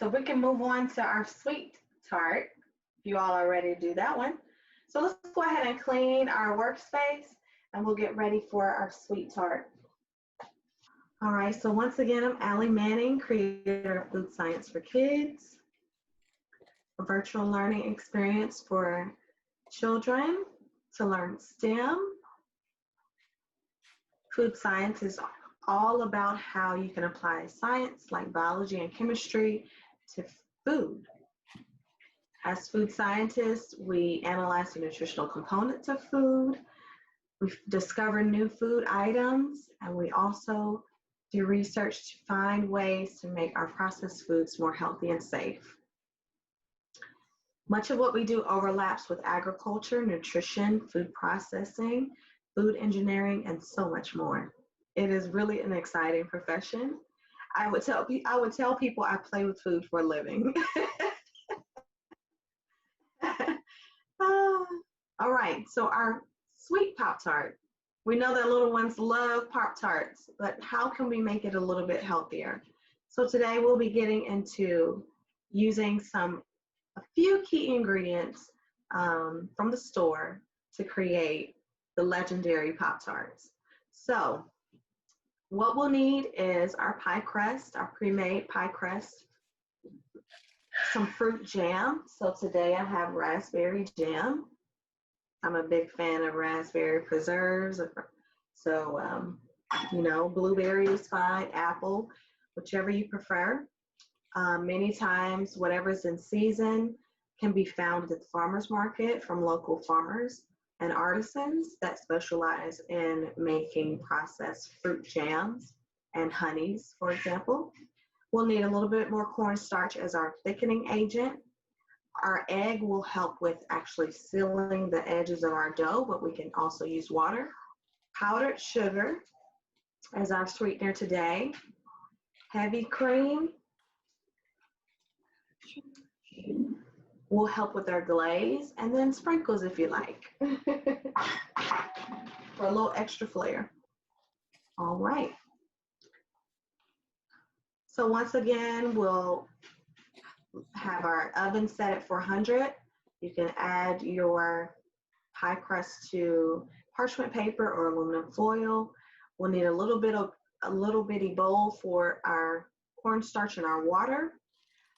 So we can move on to our sweet tart, if you all are ready to do that one. So let's go ahead and clean our workspace and we'll get ready for our sweet tart. All right, so once again, I'm Allie Manning, creator of Food Science for Kids, a virtual learning experience for children to learn STEM. Food science is all about how you can apply science like biology and chemistry to food. As food scientists, we analyze the nutritional components of food, we discover new food items, and we also do research to find ways to make our processed foods more healthy and safe. Much of what we do overlaps with agriculture, nutrition, food processing, food engineering, and so much more. It is really an exciting profession. I would tell people I play with food for a living. All right, so our sweet Pop-Tart. We know that little ones love Pop-Tarts, but how can we make it a little bit healthier? So today we'll be getting into using a few key ingredients from the store to create the legendary Pop-Tarts. So what we'll need is our pie crust, our pre-made pie crust, some fruit jam. So today I have raspberry jam. I'm a big fan of raspberry preserves. So, blueberry is fine, apple, whichever you prefer. Many times, whatever's in season can be found at the farmer's market from local farmers and artisans that specialize in making processed fruit jams and honeys, for example. We'll need a little bit more cornstarch as our thickening agent. Our egg will help with actually sealing the edges of our dough, but we can also use water. Powdered sugar as our sweetener today. Heavy cream will help with our glaze, and then sprinkles if you like, for a little extra flair. All right. So once again, we'll have our oven set at 400. You can add your pie crust to parchment paper or aluminum foil. We'll need a little bitty bowl for our cornstarch and our water.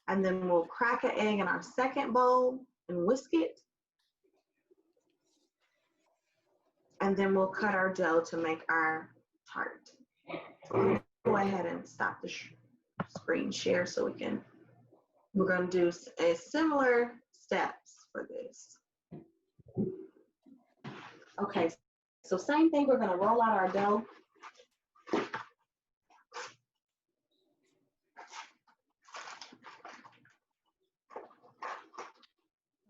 And then we'll crack an egg in our second bowl and whisk it. And then we'll cut our dough to make our tart. So I'm gonna go ahead and stop the screen share so we're gonna do a similar steps for this. Okay, so same thing, we're gonna roll out our dough.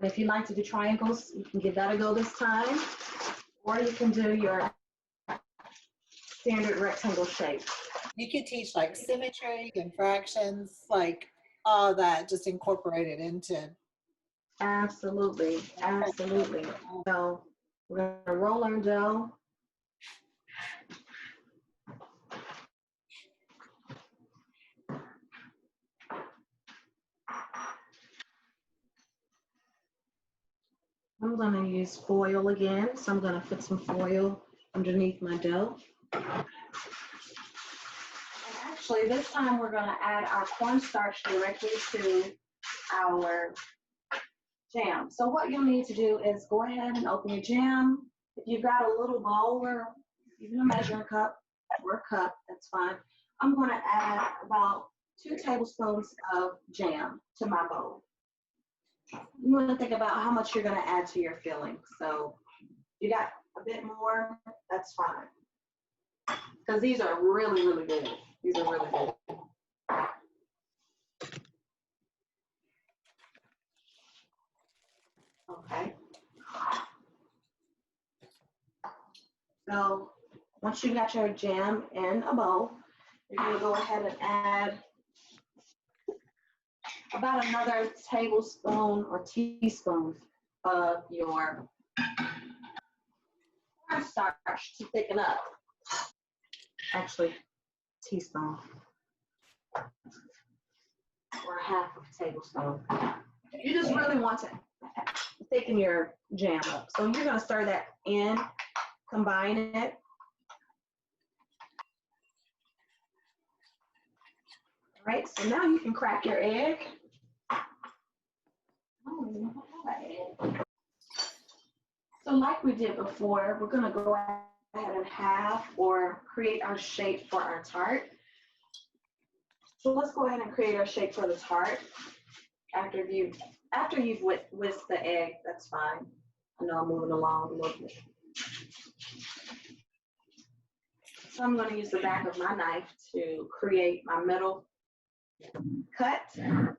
If you like to do triangles, you can give that a go this time, or you can do your standard rectangle shape. You could teach like symmetry and fractions, like all that, just incorporated into. Absolutely, absolutely. So we're gonna roll our dough. I'm gonna use foil again, so I'm gonna put some foil underneath my dough. And actually, this time we're gonna add our cornstarch directly to our jam. So what you'll need to do is go ahead and open your jam. If you've got a little bowl or even a measuring cup or a cup, that's fine. I'm gonna add about 2 tablespoons of jam to my bowl. You want to think about how much you're going to add to your filling. So you got a bit more, that's fine. Because these are really, really good. These are really good. Okay. So once you got your jam in a bowl, you're going to go ahead and add about another tablespoon or teaspoon of your cornstarch to thicken up. Actually, teaspoon. or half of a tablespoon. You just really want to thicken your jam up. So you're going to stir that in, combine it. All right, so now you can crack your egg. So like we did before, we're going to go ahead and half or create our shape for our tart. So let's go ahead and create our shape for the tart. After you've whisked the egg, that's fine. I know I'm moving along a little bit. So I'm going to use the back of my knife to create my middle cut. And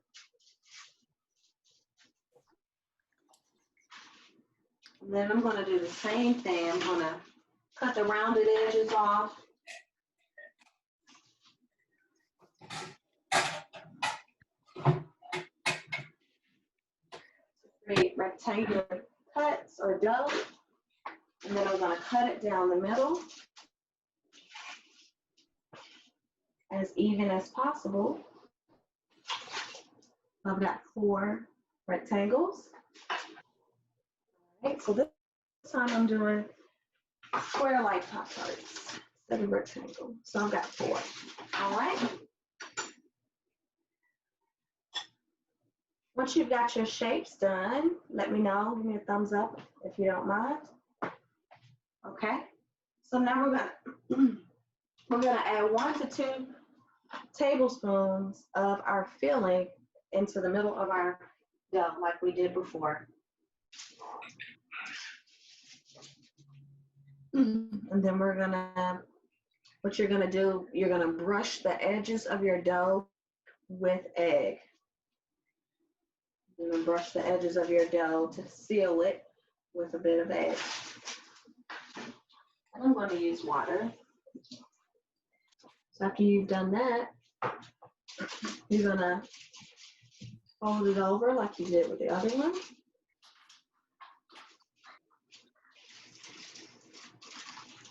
then I'm going to do the same thing. I'm going to cut the rounded edges off. Create rectangular cuts or dough. And then I'm going to cut it down the middle as even as possible. I've got 4 rectangles. All right, so this time I'm doing square-like Pop-Tarts instead of rectangle. So I've got 4. All right. Once you've got your shapes done, let me know. Give me a thumbs up if you don't mind. Okay. So now we're gonna add 1 to 2 tablespoons of our filling into the middle of our dough like we did before. And then what you're gonna do, you're gonna brush the edges of your dough with egg. You're gonna brush the edges of your dough to seal it with a bit of egg. And I'm gonna use water. So after you've done that, you're gonna fold it over like you did with the other one.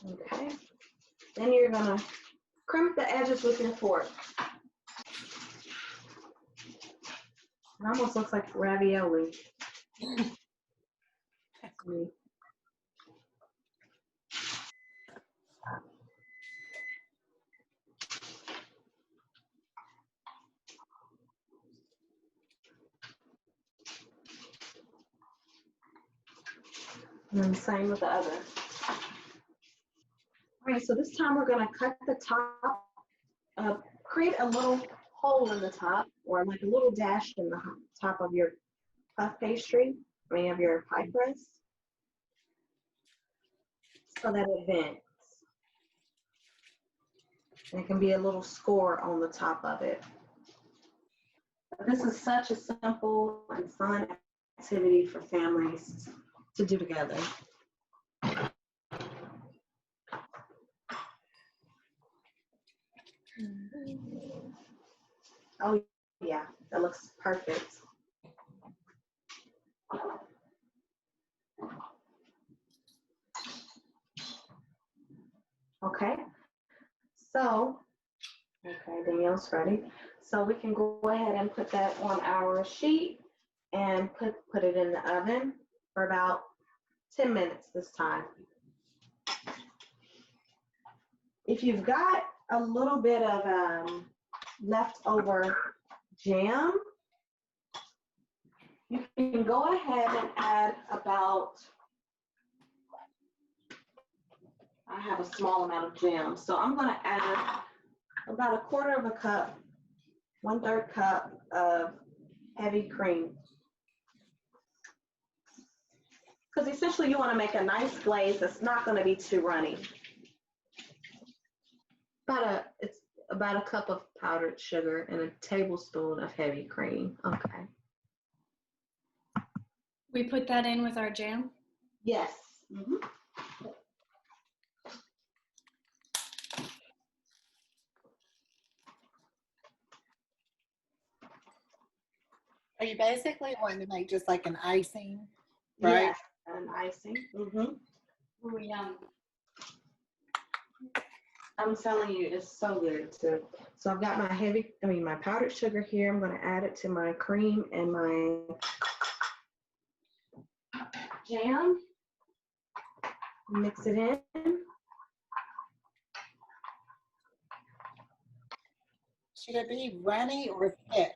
Okay. Then you're gonna crimp the edges with your fork. It almost looks like ravioli. And then same with the other. All right, so this time we're gonna cut the top, create a little hole in the top, or like a little dash in the top of your puff pastry, of your pie crust, so that it vents. And it can be a little score on the top of it. But this is such a simple and fun activity for families to do together. Oh yeah, that looks perfect. Okay, so, okay, Danielle's ready. So we can go ahead and put that on our sheet and put it in the oven for about 10 minutes this time. If you've got a little bit of leftover jam, you can go ahead and add about, I have a small amount of jam, so I'm going to add about 1/4 cup, 1/3 cup of heavy cream. Because essentially you want to make a nice glaze that's not going to be too runny. It's about a cup of powdered sugar and a tablespoon of heavy cream. Okay. We put that in with our jam? Yes. Mm-hmm. Are you basically wanting to make just like an icing, right? Yes, an icing. Mm-hmm. Oh, yum. I'm telling you, it's so good too. So I've got my powdered sugar here. I'm going to add it to my cream and my jam. Mix it in. Should it be runny or thick?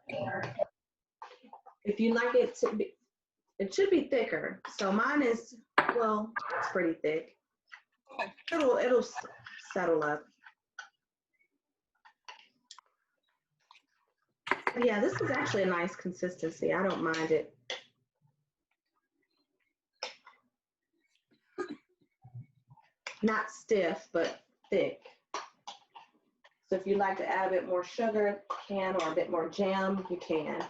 If you like it to be, it should be thicker. So mine is, well, it's pretty thick. Okay. It'll settle up. But yeah, this is actually a nice consistency. I don't mind it. Not stiff, but thick. So if you'd like to add a bit more sugar, you can, or a bit more jam, you can.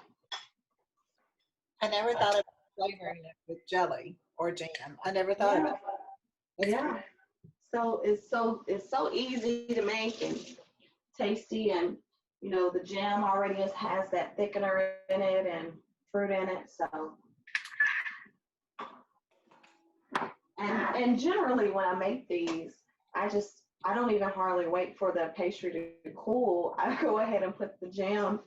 I never thought of flavoring it with jelly or jam. I never thought of it. That's Yeah. So it's so easy to make and tasty, and you know the jam already has that thickener in it and fruit in it. So and generally when I make these, I don't even hardly wait for the pastry to cool. I go ahead and put the jam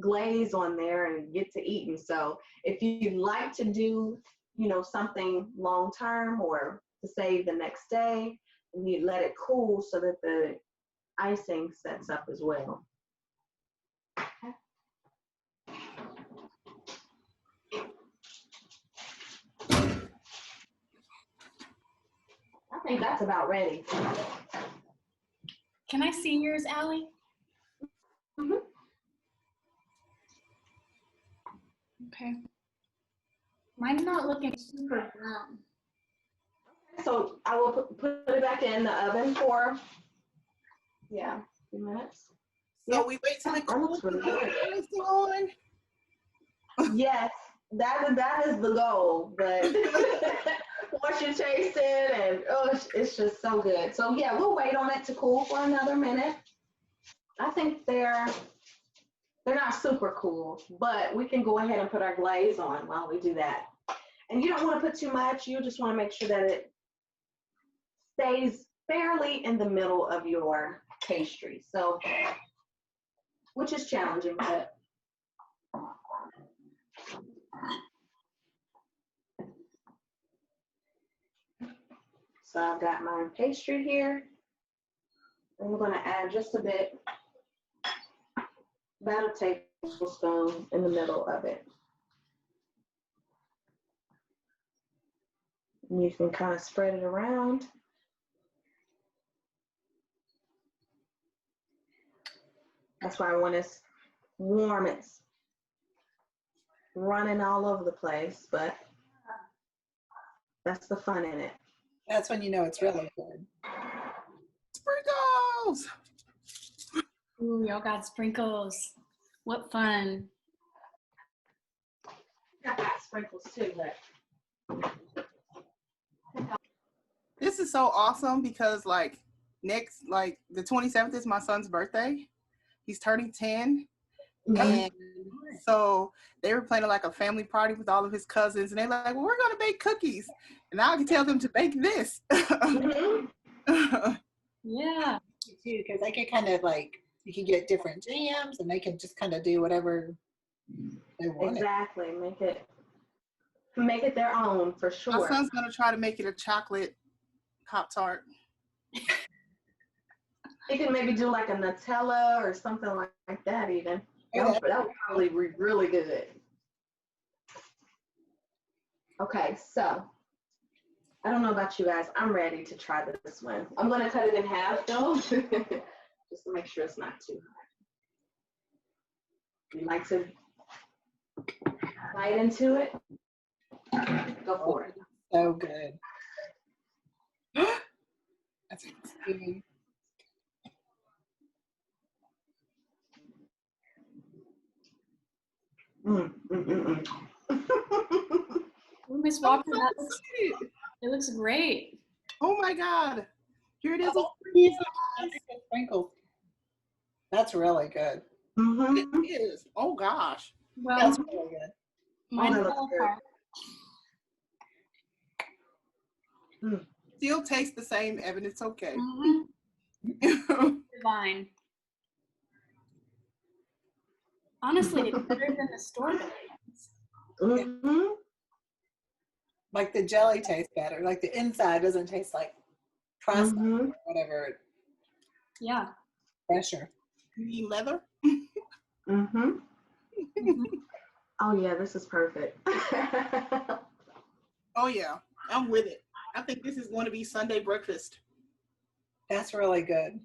glaze on there and get to eating. So if you like to do, you know, something long term or to save the next day, and you let it cool so that the icing sets up as well. I think that's about ready. Can I see yours, Allie? Mhm. Okay. Mine's not looking super brown. So I will put it back in the oven for, a few minutes. So we wait till it That cools looks really to put good. the icing on. Yes, that is the goal. But once you taste it, and it's just so good. So yeah, we'll wait on it to cool for another minute. I think they're not super cool, but we can go ahead and put our glaze on while we do that. And you don't want to put too much. You just want to make sure that it stays fairly in the middle of your pastry. So, which is challenging, but so I've got my pastry here, and we're going to add just a bit, about a tablespoon in the middle of it. And you can kind of spread it around. That's why when it's warm, it's running all over the place, but that's the fun in it. That's when you know it's really good. Sprinkles! Ooh, y'all got sprinkles. What fun. Got that sprinkles too, but This is so awesome because like the 27th is my son's birthday. He's turning 10. And so they were planning like a family party with all of his cousins, and they're like, well, we're gonna bake cookies. And now I can tell them to bake this. Yeah. Too, because they can kind of like, you can get different jams and they can just kind of do whatever they want. Exactly. Make it their own for My sure. son's gonna try to make it a chocolate Pop-Tart. You can maybe do like a Nutella or something like that even. That would probably be really good. Okay, so I don't know about you guys. I'm ready to try this one. I'm going to cut it in half though, just to make sure it's not too hot. You like to bite into it? Go for it. So good. That's exciting. Ooh, Miss Walker, it looks great. Oh my God. Here it is. Sprinkles. That's really good. It is. Oh gosh. Well, That's really good. mine that fell looks good. apart. Still tastes the same, Evan. It's okay. Mm-hmm. Divine. Honestly, it's better than the store-bought ones. Mm-hmm. Like the jelly tastes better. Like the inside doesn't taste like processed Mm-hmm. or whatever, Yeah. fresher. You need leather? Mm-hmm. Mhm. Oh yeah, this is perfect. Oh yeah, I'm with it. I think this is going to be Sunday breakfast. That's really good.